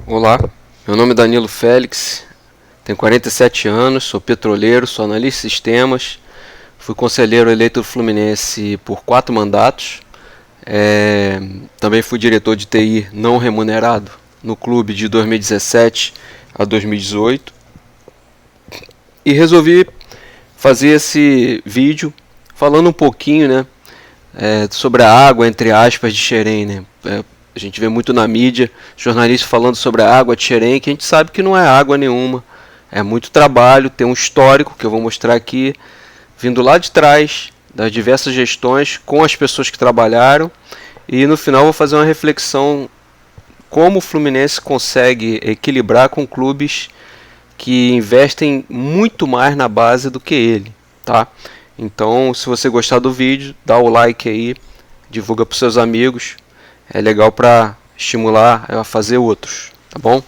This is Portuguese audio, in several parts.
Olá, meu nome é Danilo Félix, tenho 47 anos, sou petroleiro, sou analista de sistemas, fui conselheiro eleito do Fluminense por 4 mandatos, também fui diretor de TI não remunerado no clube de 2017 a 2018 e resolvi fazer esse vídeo falando um pouquinho, né, sobre a água, entre aspas, de Xerém, né. A gente vê muito na mídia jornalistas falando sobre a água de Xerém, que a gente sabe que não é água nenhuma. É muito trabalho, tem um histórico que eu vou mostrar aqui, vindo lá de trás, das diversas gestões, com as pessoas que trabalharam. E no final vou fazer uma reflexão como o Fluminense consegue equilibrar com clubes que investem muito mais na base do que ele, tá? Então, se você gostar do vídeo, dá o like aí, divulga para os seus amigos. É legal para estimular a fazer outros, tá bom?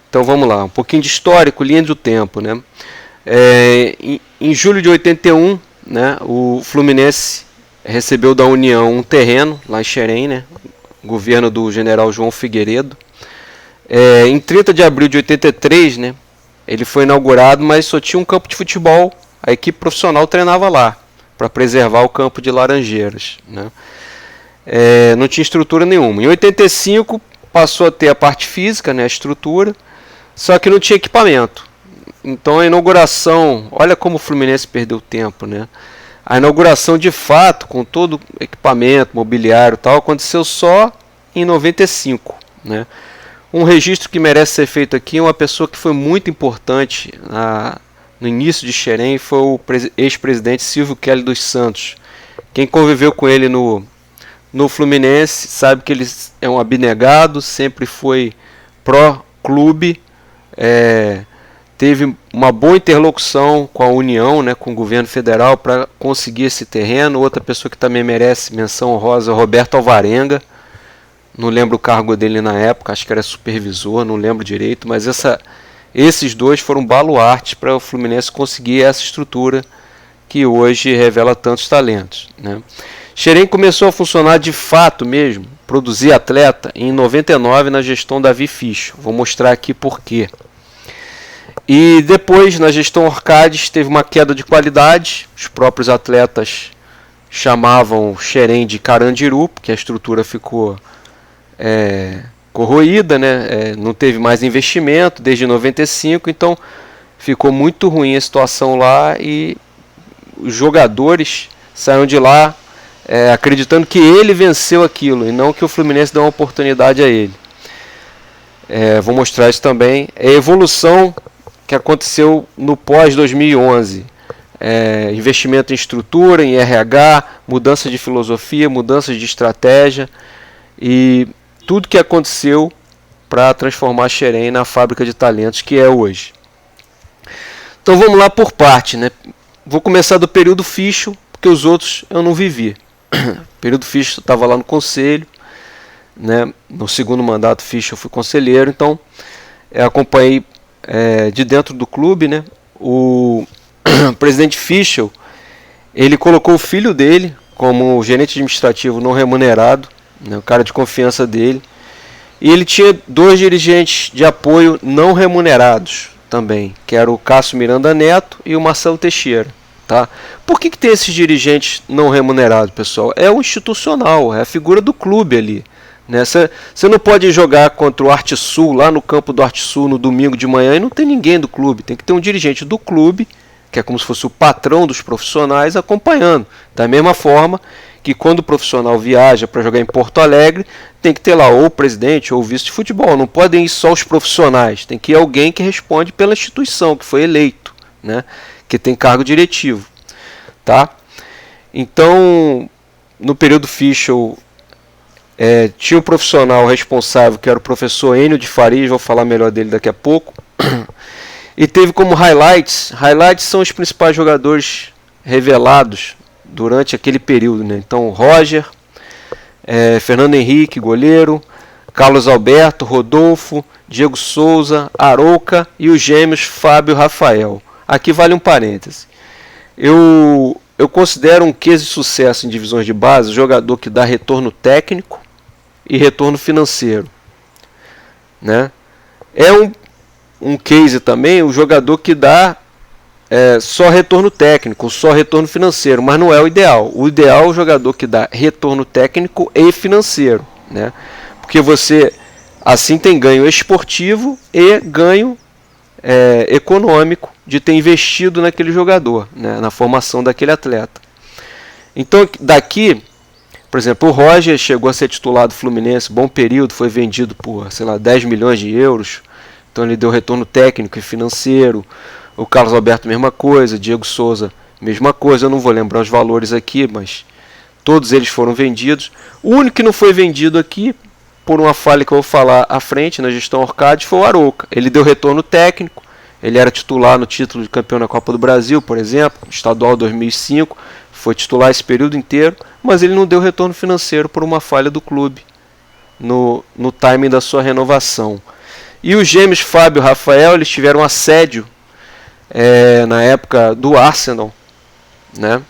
Então vamos lá, um pouquinho de histórico, linha do tempo, né? Em julho de 81, né, o Fluminense recebeu da União um terreno lá em Xerém, né, governo do general João Figueiredo. Em 30 de abril de 83, né, ele foi inaugurado, mas só tinha um campo de futebol, a equipe profissional treinava lá, para preservar o campo de Laranjeiras, né? Não tinha estrutura nenhuma. Em 85 passou a ter a parte física, né, a estrutura, só que não tinha equipamento. Então a inauguração, olha como o Fluminense perdeu tempo, né? A inauguração de fato, com todo o equipamento, mobiliário e tal, aconteceu só em 95, né? Um registro que merece ser feito aqui, uma pessoa que foi muito importante no início de Xerém foi o ex-presidente Silvio Kelly dos Santos. Quem conviveu com ele no Fluminense sabe que ele é um abnegado, sempre foi pró-clube, teve uma boa interlocução com a União, né, com o governo federal para conseguir esse terreno. Outra pessoa que também merece menção honrosa é o Roberto Alvarenga, não lembro o cargo dele na época, acho que era supervisor, não lembro direito, mas esses dois foram baluartes para o Fluminense conseguir essa estrutura que hoje revela tantos talentos, né? Xerém começou a funcionar de fato mesmo, produzir atleta, em 99 na gestão Davi Ficho. Vou mostrar aqui por quê. E depois, na gestão Orcades, teve uma queda de qualidade. Os próprios atletas chamavam Xerém de Carandiru, porque a estrutura ficou corroída, né? Não teve mais investimento desde 95, então ficou muito ruim a situação lá e os jogadores saíram de lá acreditando que ele venceu aquilo e não que o Fluminense deu uma oportunidade a ele. Vou mostrar isso também. A evolução que aconteceu no pós-2011. Investimento em estrutura, em RH, mudança de filosofia, mudança de estratégia e tudo que aconteceu para transformar Xerém na fábrica de talentos que é hoje. Então vamos lá por parte, né? Vou começar do período Ficho, porque os outros eu não vivi. O período Ficho estava lá no conselho, né? No segundo mandato Ficho eu fui conselheiro, então acompanhei de dentro do clube, né? O presidente Ficho, ele colocou o filho dele como gerente administrativo não remunerado, né? O cara de confiança dele, e ele tinha 2 dirigentes de apoio não remunerados também, que era o Cássio Miranda Neto e o Marcelo Teixeira. Tá? Por que tem esses dirigentes não remunerados, pessoal? É o institucional, é a figura do clube ali. Né? Você não pode jogar contra o Arte Sul, lá no campo do Arte Sul, no domingo de manhã, e não tem ninguém do clube. Tem que ter um dirigente do clube, que é como se fosse o patrão dos profissionais, acompanhando. Da mesma forma que quando o profissional viaja para jogar em Porto Alegre, tem que ter lá ou o presidente ou o vice de futebol. Não podem ir só os profissionais, tem que ir alguém que responde pela instituição, que foi eleito, né? Que tem cargo diretivo, tá? Então, no período Fischl, tinha um profissional responsável, que era o professor Enio de Farias, vou falar melhor dele daqui a pouco, e teve como highlights são os principais jogadores revelados durante aquele período, né? Então, Roger, Fernando Henrique, goleiro, Carlos Alberto, Rodolfo, Diego Souza, Arouca e os gêmeos Fábio e Rafael. Aqui vale um parêntese. Eu considero um case de sucesso em divisões de base jogador que dá retorno técnico e retorno financeiro. né? É um case também o jogador que dá só retorno técnico, só retorno financeiro, mas não é o ideal. O ideal é o jogador que dá retorno técnico e financeiro, né? Porque você assim tem ganho esportivo e ganho econômico de ter investido naquele jogador, né? Na formação daquele atleta. Então daqui, por exemplo, o Roger chegou a ser titular do Fluminense, bom período, foi vendido por, sei lá, 10 milhões de euros, então ele deu retorno técnico e financeiro. O Carlos Alberto, mesma coisa, Diego Souza, mesma coisa, eu não vou lembrar os valores aqui, mas todos eles foram vendidos. O único que não foi vendido aqui, por uma falha que eu vou falar à frente, na gestão Orcades, foi o Arouca. Ele deu retorno técnico, ele era titular no título de campeão da Copa do Brasil, por exemplo, estadual 2005, foi titular esse período inteiro, mas ele não deu retorno financeiro por uma falha do clube no timing da sua renovação. E os gêmeos Fábio e Rafael, eles tiveram assédio na época do Arsenal, né?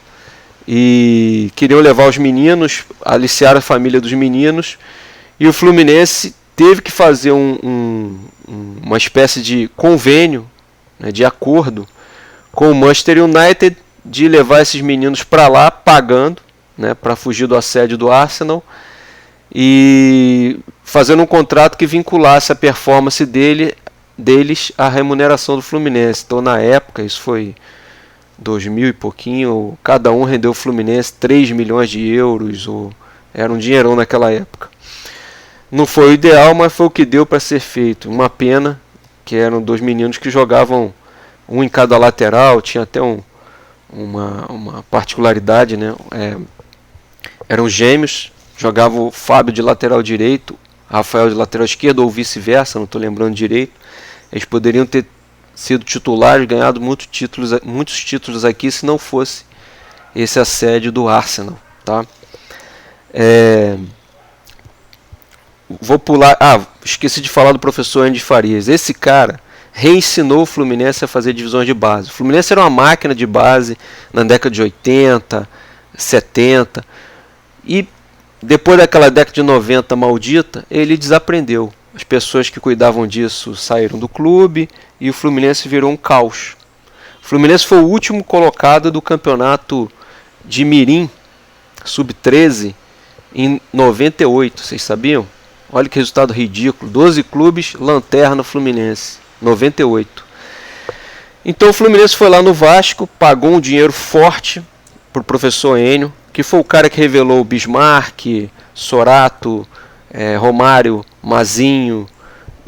E queriam levar os meninos, aliciar a família dos meninos, e o Fluminense teve que fazer uma espécie de convênio, né, de acordo com o Manchester United de levar esses meninos para lá pagando, né, para fugir do assédio do Arsenal, e fazendo um contrato que vinculasse a performance deles à remuneração do Fluminense. Então na época, isso foi 2000 e pouquinho, cada um rendeu ao Fluminense 3 milhões de euros, era um dinheirão naquela época. Não foi o ideal, mas foi o que deu para ser feito. Uma pena que eram dois meninos que jogavam um em cada lateral, tinha até uma particularidade, né? Eram gêmeos, jogavam o Fábio de lateral direito, Rafael de lateral esquerdo ou vice-versa, não estou lembrando direito. Eles poderiam ter sido titulares, ganhado muitos títulos aqui se não fosse esse assédio do Arsenal, tá? Vou pular. Esqueci de falar do professor Andy Farias. Esse cara reensinou o Fluminense a fazer divisões de base. O Fluminense era uma máquina de base na década de 80, 70, e depois daquela década de 90 maldita, ele desaprendeu. As pessoas que cuidavam disso saíram do clube e o Fluminense virou um caos. O Fluminense foi o último colocado do campeonato de Mirim, sub-13, em 98, vocês sabiam? Olha que resultado ridículo, 12 clubes, lanterna Fluminense, 98. Então o Fluminense foi lá no Vasco, pagou um dinheiro forte para o professor Enio, que foi o cara que revelou o Bismarck, Sorato, Romário, Mazinho,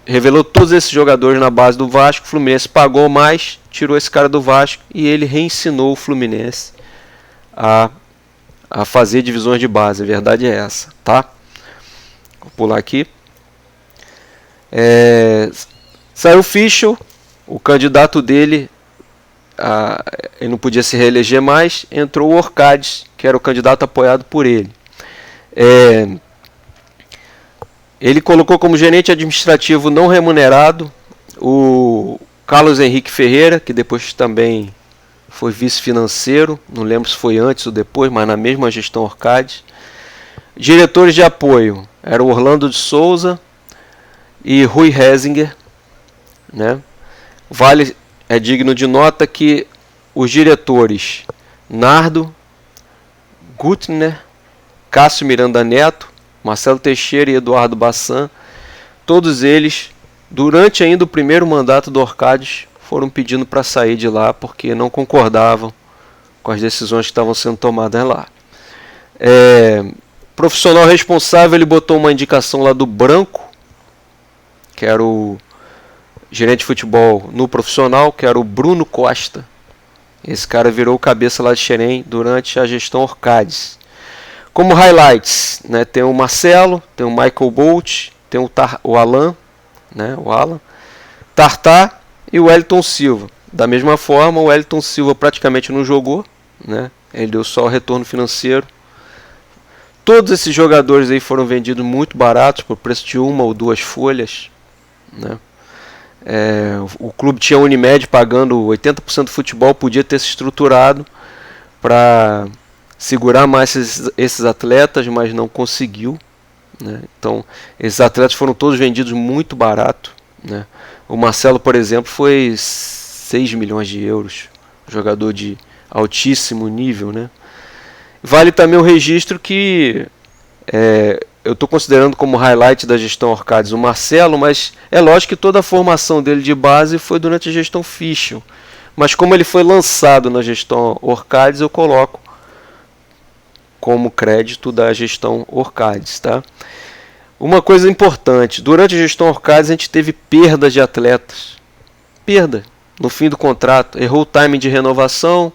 revelou todos esses jogadores na base do Vasco. O Fluminense pagou mais, tirou esse cara do Vasco e ele reensinou o Fluminense a fazer divisões de base. A verdade é essa, tá? Vou pular aqui. Saiu o Fischl, o candidato dele, ele não podia se reeleger mais, entrou o Orcades, que era o candidato apoiado por ele. Ele colocou como gerente administrativo não remunerado o Carlos Henrique Ferreira, que depois também foi vice-financeiro, não lembro se foi antes ou depois, mas na mesma gestão Orcades. Diretores de apoio eram Orlando de Souza e Rui Hesinger, né? É digno de nota que os diretores Nardo, Gutner, Cássio Miranda Neto, Marcelo Teixeira e Eduardo Bassan, todos eles, durante ainda o primeiro mandato do Orcades, foram pedindo para sair de lá porque não concordavam com as decisões que estavam sendo tomadas lá. Profissional responsável, ele botou uma indicação lá do Branco, que era o gerente de futebol no profissional, que era o Bruno Costa. Esse cara virou o cabeça lá de Xerém durante a gestão Orcades. Como highlights, né, tem o Marcelo, tem o Michael Bolt, tem o Alan, né, o Alan, Tartar e o Wellington Silva. Da mesma forma, o Wellington Silva praticamente não jogou, né, ele deu só o retorno financeiro. Todos esses jogadores aí foram vendidos muito baratos, por preço de uma ou duas folhas, né. O clube tinha a Unimed pagando 80% do futebol, podia ter se estruturado para segurar mais esses atletas, mas não conseguiu, né? Então, esses atletas foram todos vendidos muito barato, né? O Marcelo, por exemplo, foi 6 milhões de euros, jogador de altíssimo nível, né? Vale também o registro que eu estou considerando como highlight da gestão Orcades o Marcelo, mas é lógico que toda a formação dele de base foi durante a gestão Fischl. Mas como ele foi lançado na gestão Orcades, eu coloco como crédito da gestão Orcades, tá? Uma coisa importante, durante a gestão Orcades a gente teve perdas de atletas. Perda no fim do contrato, errou o timing de renovação,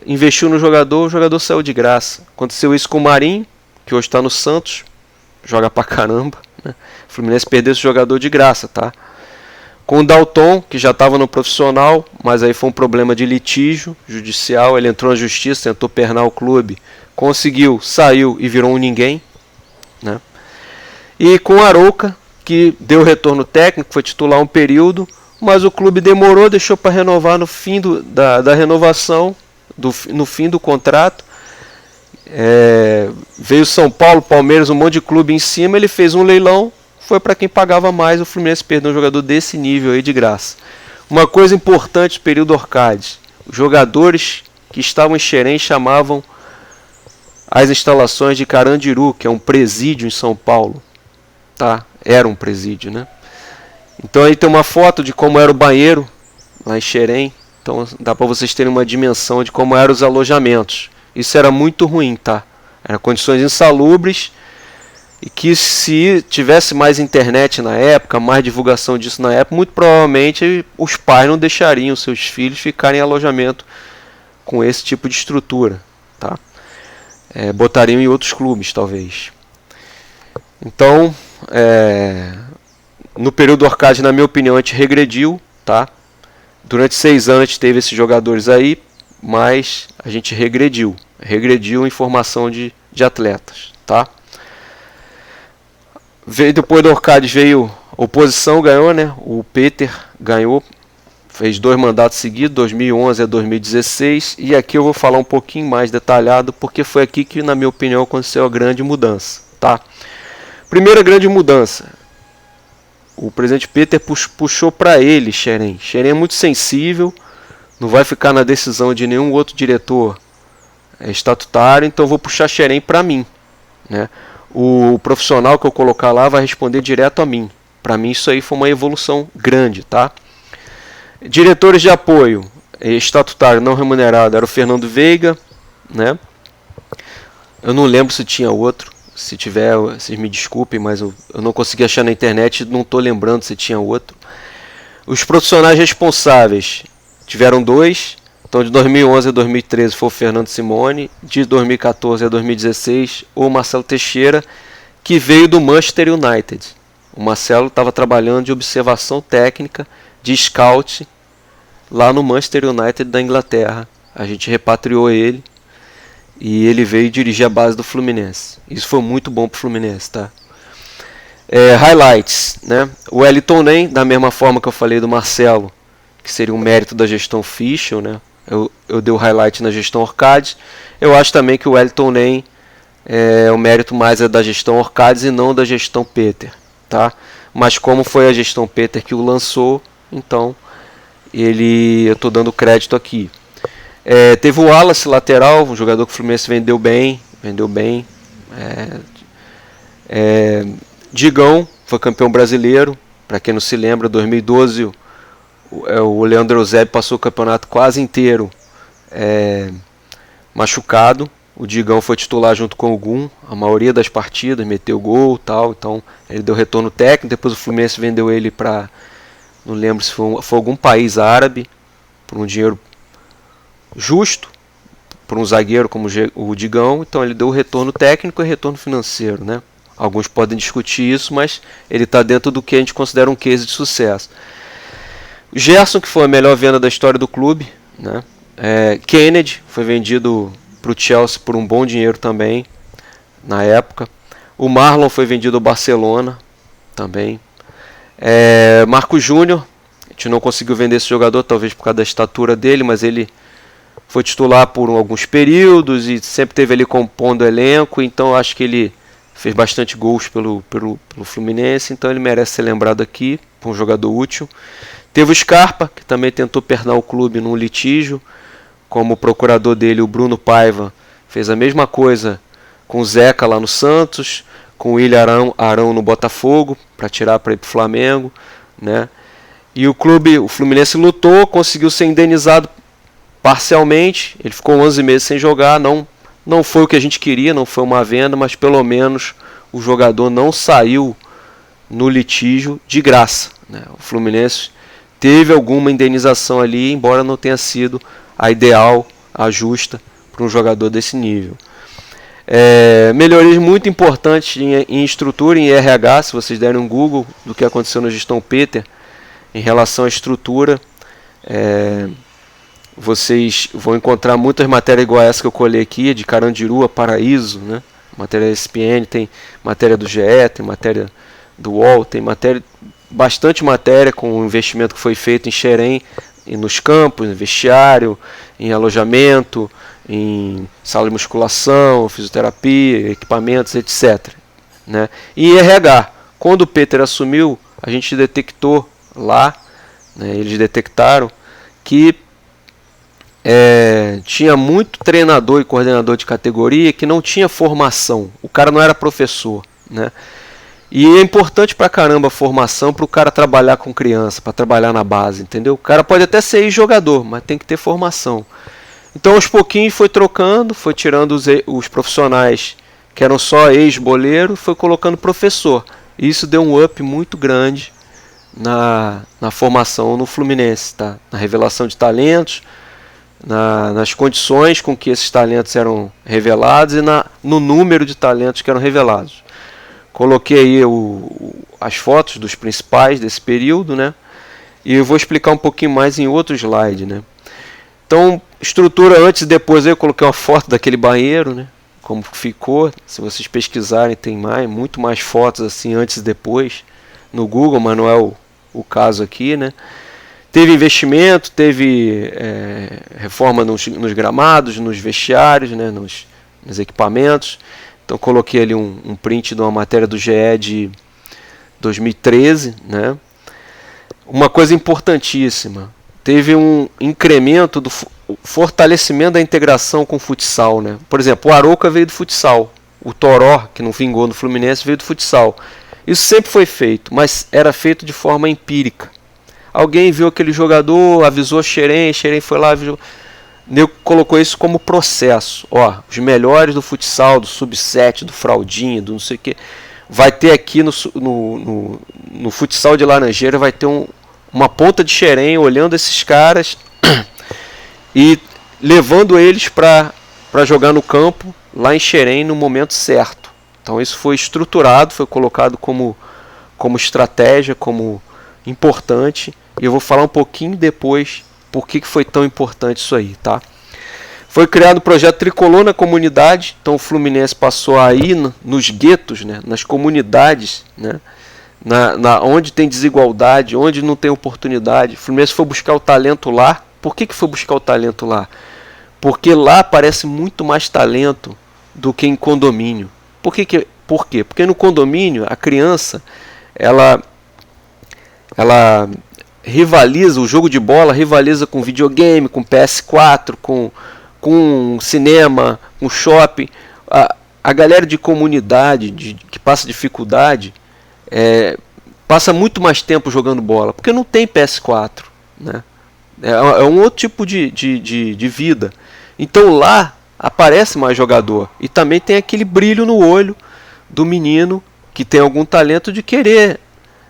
investiu no jogador, o jogador saiu de graça. Aconteceu isso com o Marinho, que hoje está no Santos, joga pra caramba, né? O Fluminense perdeu esse jogador de graça, tá? Com o Dalton, que já estava no profissional, mas aí foi um problema de litígio judicial, ele entrou na justiça, tentou pernar o clube, conseguiu, saiu e virou um ninguém, né? E com o Arouca, que deu retorno técnico, foi titular um período, mas o clube demorou, deixou para renovar no fim da renovação, no fim do contrato. Veio São Paulo, Palmeiras, um monte de clube em cima, ele fez um leilão, foi para quem pagava mais, o Fluminense perdeu um jogador desse nível aí de graça. Uma coisa importante do período Orcades, os jogadores que estavam em Xerém chamavam as instalações de Carandiru, que é um presídio em São Paulo, tá? Era um presídio, né? Então aí tem uma foto de como era o banheiro lá em Xerém, então dá para vocês terem uma dimensão de como eram os alojamentos. Isso era muito ruim, tá? Eram condições insalubres e que se tivesse mais internet na época, mais divulgação disso na época, muito provavelmente os pais não deixariam seus filhos ficarem em alojamento com esse tipo de estrutura, tá? Botariam em outros clubes, talvez. Então, no período Orcades, na minha opinião, a gente regrediu, tá? Durante 6 anos a gente teve esses jogadores aí, mas a gente regrediu em formação de atletas, tá? Depois do Orcades veio oposição, ganhou, né? O Peter ganhou, fez 2 mandatos seguidos, 2011 a 2016, e aqui eu vou falar um pouquinho mais detalhado, porque foi aqui que, na minha opinião, aconteceu a grande mudança, tá? Primeira grande mudança, o presidente Peter puxou para ele Xerém. Xerém é muito sensível, não vai ficar na decisão de nenhum outro diretor estatutário, então vou puxar Xerém para mim, né? O profissional que eu colocar lá vai responder direto a mim. Para mim isso aí foi uma evolução grande, tá? Diretores de apoio estatutário não remunerado era o Fernando Veiga, né? Eu não lembro se tinha outro. Se tiver, vocês me desculpem, mas eu não consegui achar na internet, não estou lembrando se tinha outro. Os profissionais responsáveis tiveram 2. Então de 2011 a 2013 foi o Fernando Simone, de 2014 a 2016 o Marcelo Teixeira, que veio do Manchester United. O Marcelo estava trabalhando de observação técnica, de scout, lá no Manchester United da Inglaterra. A gente repatriou ele e ele veio dirigir a base do Fluminense. Isso foi muito bom para o Fluminense, tá? Highlights, né? O Wellington Nem, da mesma forma que eu falei do Marcelo, que seria um mérito da gestão Fischl, né? Eu dei o highlight na gestão Orcades. Eu acho também que o Wellington Nem o mérito mais é da gestão Orcades e não da gestão Peter, tá? Mas como foi a gestão Peter que o lançou, então eu estou dando crédito aqui. Teve o Wallace lateral, um jogador que o Fluminense vendeu bem. Digão foi campeão brasileiro, para quem não se lembra, 2012 o Leandro Eusébio passou o campeonato quase inteiro machucado. O Digão foi titular junto com o Gum a maioria das partidas, meteu gol e tal, então ele deu retorno técnico. Depois o Fluminense vendeu ele para, não lembro se foi algum país árabe, por um dinheiro justo, por um zagueiro como o Digão. Então ele deu retorno técnico e retorno financeiro, né? Alguns podem discutir isso, mas ele está dentro do que a gente considera um case de sucesso. Gerson, que foi a melhor venda da história do clube, né? Kennedy foi vendido para o Chelsea por um bom dinheiro também, na época. O Marlon foi vendido ao Barcelona também. Marcos Júnior, a gente não conseguiu vender esse jogador, talvez por causa da estatura dele, mas ele foi titular por alguns períodos e sempre teve ali compondo o elenco, então acho que ele fez bastante gols pelo Fluminense, então ele merece ser lembrado aqui, um jogador útil. Teve o Scarpa, que também tentou pernar o clube num litígio, como o procurador dele, o Bruno Paiva, fez a mesma coisa com o Zeca lá no Santos, com o William Arão no Botafogo, para tirar para ir para o Flamengo, né? E o Fluminense lutou, conseguiu ser indenizado parcialmente, ele ficou 11 meses sem jogar, não foi o que a gente queria, não foi uma venda, mas pelo menos o jogador não saiu no litígio de graça, né? O Fluminense teve alguma indenização ali, embora não tenha sido a ideal, a justa para um jogador desse nível. Melhorias muito importantes em estrutura, em RH, se vocês derem um Google do que aconteceu na gestão Peter em relação à estrutura, vocês vão encontrar muitas matérias igual a essa que eu colhei aqui, de Carandiru a Paraíso, né? Matéria da ESPN, tem matéria do GE, tem matéria do UOL, tem bastante matéria com o investimento que foi feito em Xerém, e nos campos, em vestiário, em alojamento, em sala de musculação, fisioterapia, equipamentos, etc. Né? E RH, quando o Peter assumiu, a gente detectou lá, né, eles detectaram que tinha muito treinador e coordenador de categoria que não tinha formação, o cara não era professor, né? E é importante pra caramba a formação para o cara trabalhar com criança, para trabalhar na base, entendeu? O cara pode até ser ex-jogador, mas tem que ter formação. Então aos pouquinhos foi trocando, foi tirando os profissionais que eram só ex-boleiro, foi colocando professor. E isso deu um up muito grande na formação no Fluminense, tá? Na revelação de talentos, nas condições com que esses talentos eram revelados e no número de talentos que eram revelados. Coloquei aí as fotos dos principais desse período, né? E eu vou explicar um pouquinho mais em outro slide, né? Então, estrutura antes e depois, eu coloquei uma foto daquele banheiro, né? Como ficou, se vocês pesquisarem tem muito mais fotos assim antes e depois no Google, mas não é o caso aqui, né? Teve investimento, teve reforma nos gramados, nos vestiários, né? nos equipamentos. Então coloquei ali um print de uma matéria do GE de 2013, né? Uma coisa importantíssima, teve um incremento do fortalecimento da integração com o futsal, né? Por exemplo, o Arouca veio do futsal, o Toró, que não vingou no Fluminense, veio do futsal. Isso sempre foi feito, mas era feito de forma empírica. Alguém viu aquele jogador, avisou Xerém foi lá, avisou. Colocou isso como processo. Ó, os melhores do futsal, do sub-7, do fraldinha, do não sei o que, vai ter aqui no futsal de Laranjeira, vai ter uma ponta de Xerém olhando esses caras e levando eles para jogar no campo lá em Xerém no momento certo. Então isso foi estruturado, foi colocado como estratégia, como importante, e eu vou falar um pouquinho depois por que foi tão importante isso aí, tá? Foi criado o projeto Tricolor na comunidade, então o Fluminense passou a ir nos guetos, né, nas comunidades, né, onde tem desigualdade, onde não tem oportunidade. O Fluminense foi buscar o talento lá. Por que foi buscar o talento lá? Porque lá aparece muito mais talento do que em condomínio. Por quê? Porque no condomínio a criança ela rivaliza, o jogo de bola rivaliza com videogame, com PS4, com cinema, com shopping. A galera de comunidade que passa dificuldade passa muito mais tempo jogando bola, porque não tem PS4, né? É um outro tipo de vida. Então lá aparece mais jogador e também tem aquele brilho no olho do menino que tem algum talento de querer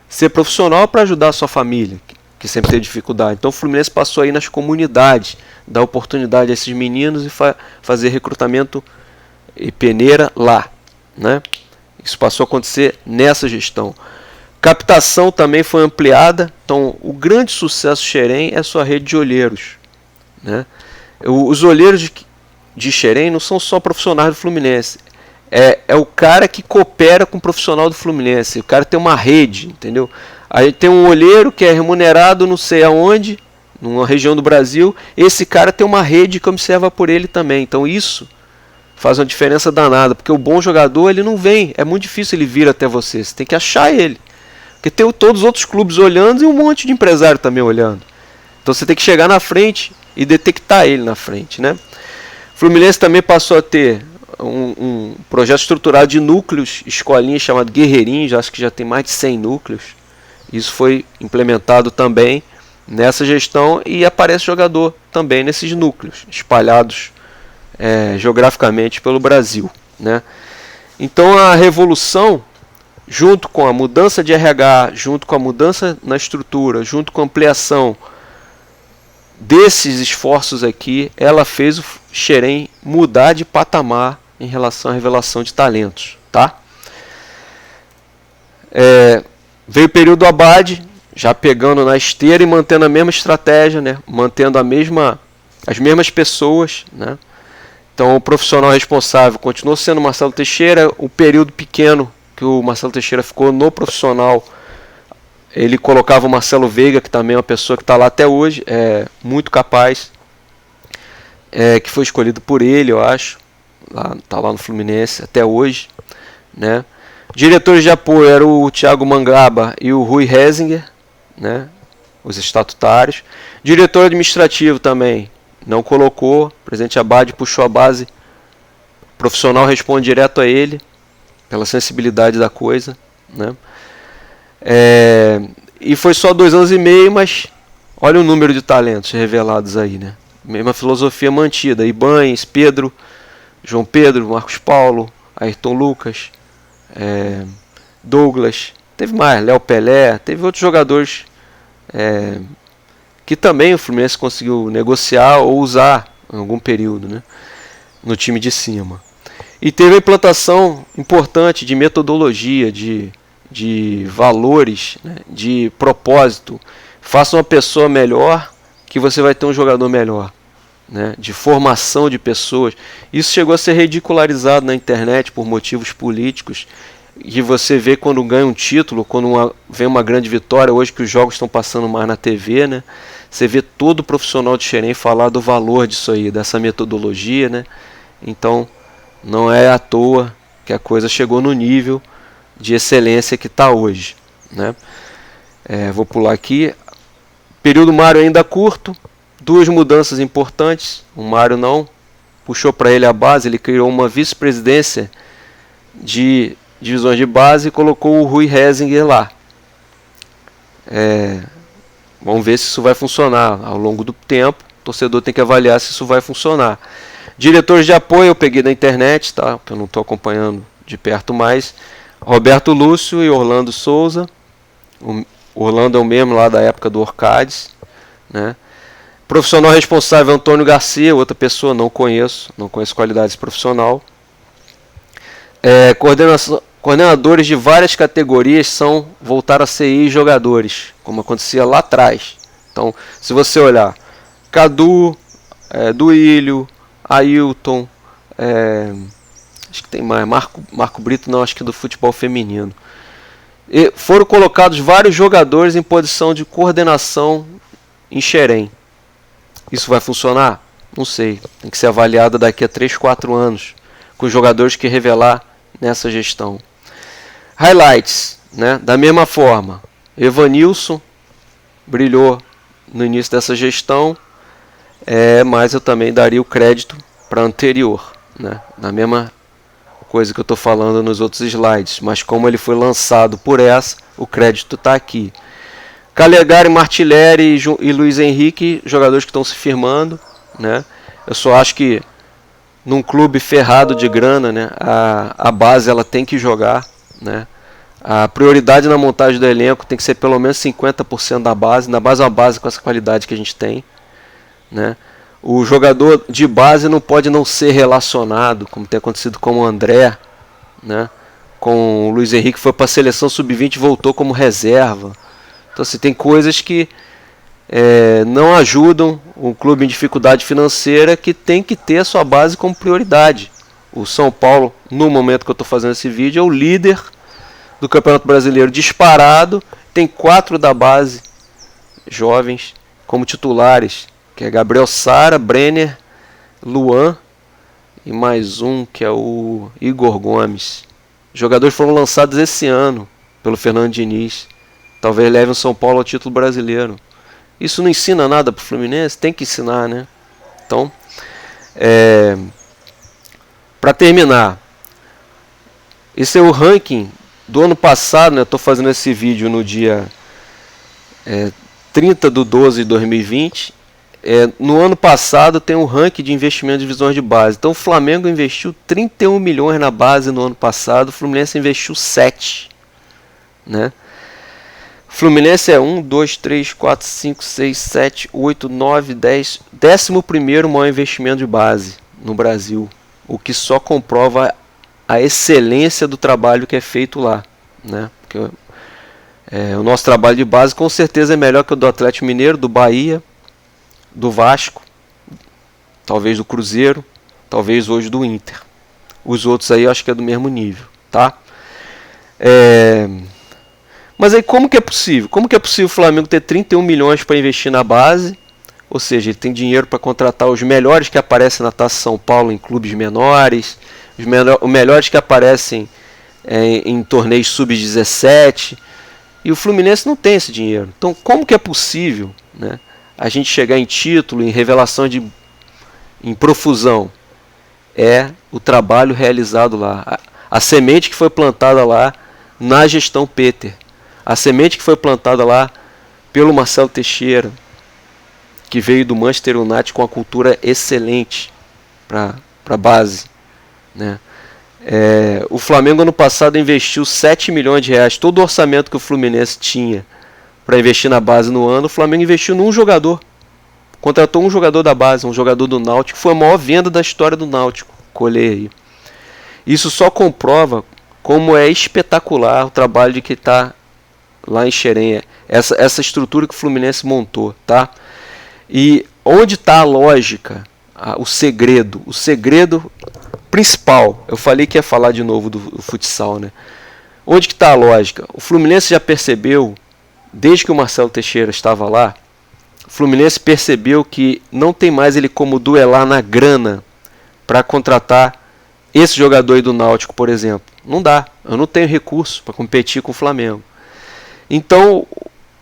ser profissional para ajudar a sua família, que sempre tem dificuldade. Então o Fluminense passou aí nas comunidades, dar oportunidade a esses meninos e fazer recrutamento e peneira lá, né? Isso passou a acontecer nessa gestão. Captação também foi ampliada. Então o grande sucesso Xerém é a sua rede de olheiros, né? Os olheiros de Xerém não são só profissionais do Fluminense. É o cara que coopera com o profissional do Fluminense. O cara tem uma rede, entendeu? Aí tem um olheiro que é remunerado não sei aonde, numa região do Brasil. Esse cara tem uma rede que observa por ele também. Então isso faz uma diferença danada, porque o bom jogador ele não vem, é muito difícil ele vir até você, você tem que achar ele, porque tem todos os outros clubes olhando e um monte de empresário também olhando, então você tem que chegar na frente e detectar ele na frente, né? O Fluminense também passou a ter um projeto estruturado de núcleos, escolinhas chamado Guerreirinhos, acho que já tem mais de 100 núcleos, isso foi implementado também nessa gestão e aparece jogador também nesses núcleos, espalhados geograficamente pelo Brasil, né? Então a revolução, junto com a mudança de RH, junto com a mudança na estrutura, junto com a ampliação desses esforços aqui, ela fez o Xerém mudar de patamar em relação à revelação de talentos, tá? Veio o período Abade, já pegando na esteira e mantendo a mesma estratégia, né? Mantendo as mesmas pessoas, né? Então o profissional responsável continuou sendo o Marcelo Teixeira. O período pequeno que o Marcelo Teixeira ficou no profissional, ele colocava o Marcelo Veiga, que também é uma pessoa que está lá até hoje, muito capaz, que foi escolhido por ele, eu acho, está lá no Fluminense até hoje, né? Diretores de apoio eram o Thiago Mangaba e o Rui Hesinger, né? Os estatutários. Diretor administrativo também não colocou, o presidente Abade puxou a base, o profissional responde direto a ele, pela sensibilidade da coisa, né? E foi só 2 anos e meio, mas olha o número de talentos revelados aí, né? Mesma filosofia mantida, Ibanes, Pedro, João Pedro, Marcos Paulo, Ayrton Lucas, Douglas, teve mais, Léo Pelé, teve outros jogadores que também o Fluminense conseguiu negociar ou usar em algum período, né, no time de cima. E teve a implantação importante de metodologia, de valores, né, de propósito. Faça uma pessoa melhor que você vai ter um jogador melhor, né, de formação de pessoas. Isso chegou a ser ridicularizado na internet por motivos políticos, e você vê quando ganha um título, quando vem uma grande vitória, hoje que os jogos estão passando mais na TV, né, você vê todo profissional de Xerém falar do valor disso aí, dessa metodologia, né? Então não é à toa que a coisa chegou no nível de excelência que está hoje, né? Vou pular aqui. Período Mário ainda curto, 2 mudanças importantes. O Mário não puxou para ele a base, ele criou uma vice-presidência de divisões de base e colocou o Rui Hesinger lá. Vamos ver se isso vai funcionar ao longo do tempo. O torcedor tem que avaliar se isso vai funcionar. Diretores de apoio eu peguei na internet, tá? Que eu não estou acompanhando de perto mais. Roberto Lúcio e Orlando Souza. O Orlando é o mesmo lá da época do Orcades, né? Profissional responsável Antônio Garcia, outra pessoa, não conheço qualidades profissional. Coordenadores de várias categorias voltaram a ser ex-jogadores, como acontecia lá atrás. Então, se você olhar, Cadu, Duílio, Ailton, acho que tem mais, Marco Brito não, acho que do futebol feminino. E foram colocados vários jogadores em posição de coordenação em Xerém. Isso vai funcionar? Não sei, tem que ser avaliado daqui a 3, 4 anos, com os jogadores que revelar nessa gestão. Highlights, né? Da mesma forma, Evanilson brilhou no início dessa gestão, mas eu também daria o crédito para a anterior, né? Na mesma coisa que eu estou falando nos outros slides, mas como ele foi lançado por essa, o crédito está aqui. Calegari, Martilleri e Luiz Henrique, jogadores que estão se firmando, né? Eu só acho que num clube ferrado de grana, né, a base ela tem que jogar, né? A prioridade na montagem do elenco tem que ser pelo menos 50% da base. Na base é uma base com essa qualidade que a gente tem, né? O jogador de base não pode não ser relacionado, como tem acontecido com o André, né? Com o Luiz Henrique, foi para a seleção sub-20 e voltou como reserva. Então assim, tem coisas que não ajudam um clube em dificuldade financeira, que tem que ter a sua base como prioridade. O São Paulo, no momento que eu estou fazendo esse vídeo, é o líder do Campeonato Brasileiro disparado, tem 4 da base jovens como titulares, que é Gabriel Sara, Brenner, Luan e mais um que é o Igor Gomes. Jogadores foram lançados esse ano pelo Fernando Diniz. Talvez levem o São Paulo ao título brasileiro. Isso não ensina nada para o Fluminense? Tem que ensinar, né? Então, para terminar, esse é o ranking do ano passado, né? Estou fazendo esse vídeo no dia 30/12/2020. No ano passado tem um ranking de investimento de divisões de base. Então o Flamengo investiu 31 milhões na base no ano passado, o Fluminense investiu 7. Né? O Fluminense é 1, 2, 3, 4, 5, 6, 7, 8, 9, 10. 11º maior investimento de base no Brasil. O que só comprova a excelência do trabalho que é feito lá. Né? Porque, o nosso trabalho de base com certeza é melhor que o do Atlético Mineiro, do Bahia, do Vasco, talvez do Cruzeiro, talvez hoje do Inter. Os outros aí eu acho que é do mesmo nível. Tá? Mas aí como que é possível? Como que é possível o Flamengo ter 31 milhões para investir na base? Ou seja, ele tem dinheiro para contratar os melhores que aparecem na Taça São Paulo em clubes menores, os melhores que aparecem em torneios sub-17, e o Fluminense não tem esse dinheiro. Então como que é possível, né, a gente chegar em título, em revelação em profusão? É o trabalho realizado lá. A semente que foi plantada lá na gestão Peter. A semente que foi plantada lá pelo Marcelo Teixeira, que veio do Manchester United com uma cultura excelente para a base. Né? O Flamengo ano passado investiu 7 milhões de reais. Todo o orçamento que o Fluminense tinha para investir na base no ano, o Flamengo investiu num jogador. Contratou um jogador da base, um jogador do Náutico, que foi a maior venda da história do Náutico. Colhei aí. Isso só comprova como é espetacular o trabalho de quem está lá em Xerém. Essa estrutura que o Fluminense montou. Tá? E onde está a lógica, o segredo principal? Eu falei que ia falar de novo do futsal. Né? Onde que está a lógica? O Fluminense já percebeu, desde que o Marcelo Teixeira estava lá, o Fluminense percebeu que não tem mais ele como duelar na grana para contratar esse jogador aí do Náutico, por exemplo. Não dá, eu não tenho recurso para competir com o Flamengo. Então,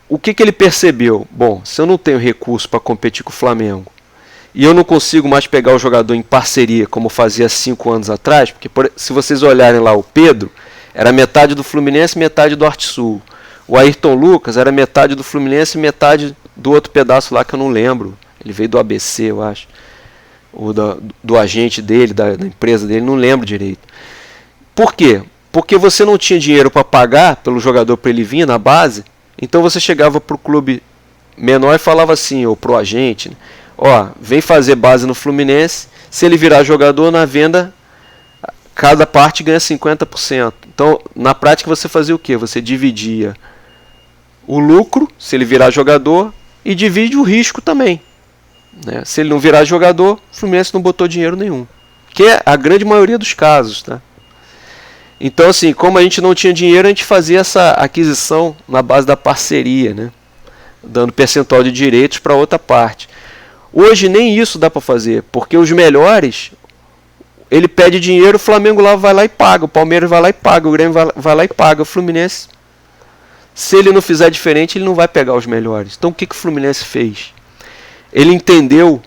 o que ele percebeu? Bom, se eu não tenho recurso para competir com o Flamengo e eu não consigo mais pegar o jogador em parceria como fazia 5 anos atrás, porque se vocês olharem lá, o Pedro era metade do Fluminense, metade do Artesul. O Ayrton Lucas era metade do Fluminense e metade do outro pedaço lá que eu não lembro. Ele veio do ABC, eu acho. Ou do agente dele, da empresa dele, não lembro direito. Por quê? Porque você não tinha dinheiro para pagar pelo jogador para ele vir na base, então você chegava para o clube menor e falava assim, ou pro agente, né? Ó, vem fazer base no Fluminense, se ele virar jogador na venda, cada parte ganha 50%. Então, na prática você fazia o quê? Você dividia o lucro, se ele virar jogador, e divide o risco também. Né? Se ele não virar jogador, o Fluminense não botou dinheiro nenhum. Que é a grande maioria dos casos. Tá? Então, assim, como a gente não tinha dinheiro, a gente fazia essa aquisição na base da parceria, né? Dando percentual de direitos para outra parte. Hoje nem isso dá para fazer, porque os melhores, ele pede dinheiro, o Flamengo vai lá e paga, o Palmeiras vai lá e paga, o Grêmio vai lá e paga, o Fluminense, se ele não fizer diferente, ele não vai pegar os melhores. Então o que o Fluminense fez? Ele entendeu,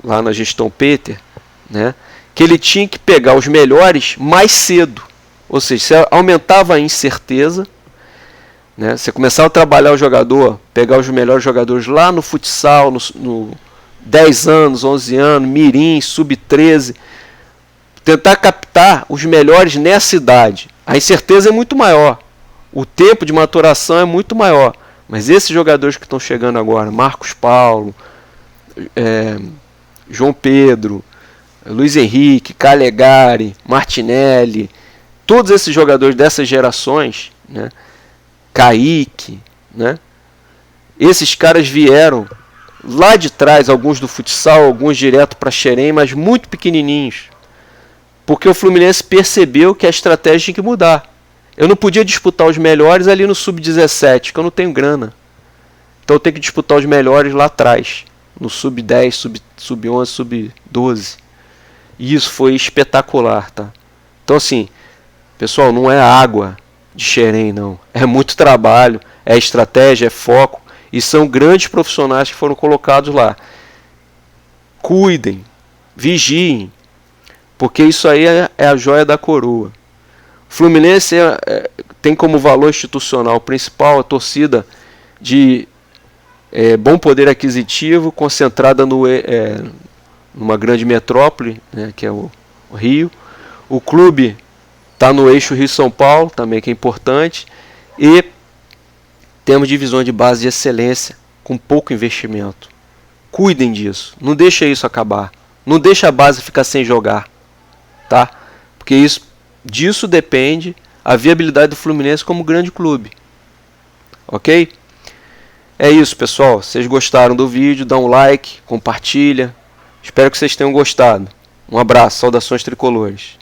lá na gestão Peter, né, que ele tinha que pegar os melhores mais cedo. Ou seja, você aumentava a incerteza, né, você começava a trabalhar o jogador, pegar os melhores jogadores lá no futsal, no 10 anos, 11 anos, mirim, sub-13, tentar captar os melhores nessa idade. A incerteza é muito maior, o tempo de maturação é muito maior, mas esses jogadores que estão chegando agora, Marcos Paulo, João Pedro, Luiz Henrique, Calegari, Martinelli, todos esses jogadores dessas gerações, né, Kaique, né, esses caras vieram lá de trás, alguns do futsal, alguns direto para Xerém, mas muito pequenininhos, porque o Fluminense percebeu que a estratégia tinha que mudar. Eu não podia disputar os melhores ali no sub-17, que eu não tenho grana. Então eu tenho que disputar os melhores lá atrás, no sub-10, sub-11, sub-12. E isso foi espetacular, tá? Então assim, pessoal, não é água de Xerém, não. É muito trabalho, é estratégia, é foco. E são grandes profissionais que foram colocados lá. Cuidem, vigiem, porque isso aí é a joia da coroa. O Fluminense tem como valor institucional principal a torcida de bom poder aquisitivo, concentrada numa grande metrópole, né, que é o Rio. O clube está no eixo Rio-São Paulo, também que é importante. E temos divisões de base de excelência, com pouco investimento. Cuidem disso, não deixa isso acabar. Não deixa a base ficar sem jogar, tá? Porque disso depende a viabilidade do Fluminense como grande clube. Ok? É isso, pessoal. Vocês gostaram do vídeo, dá um like, compartilha. Espero que vocês tenham gostado. Um abraço, saudações tricolores.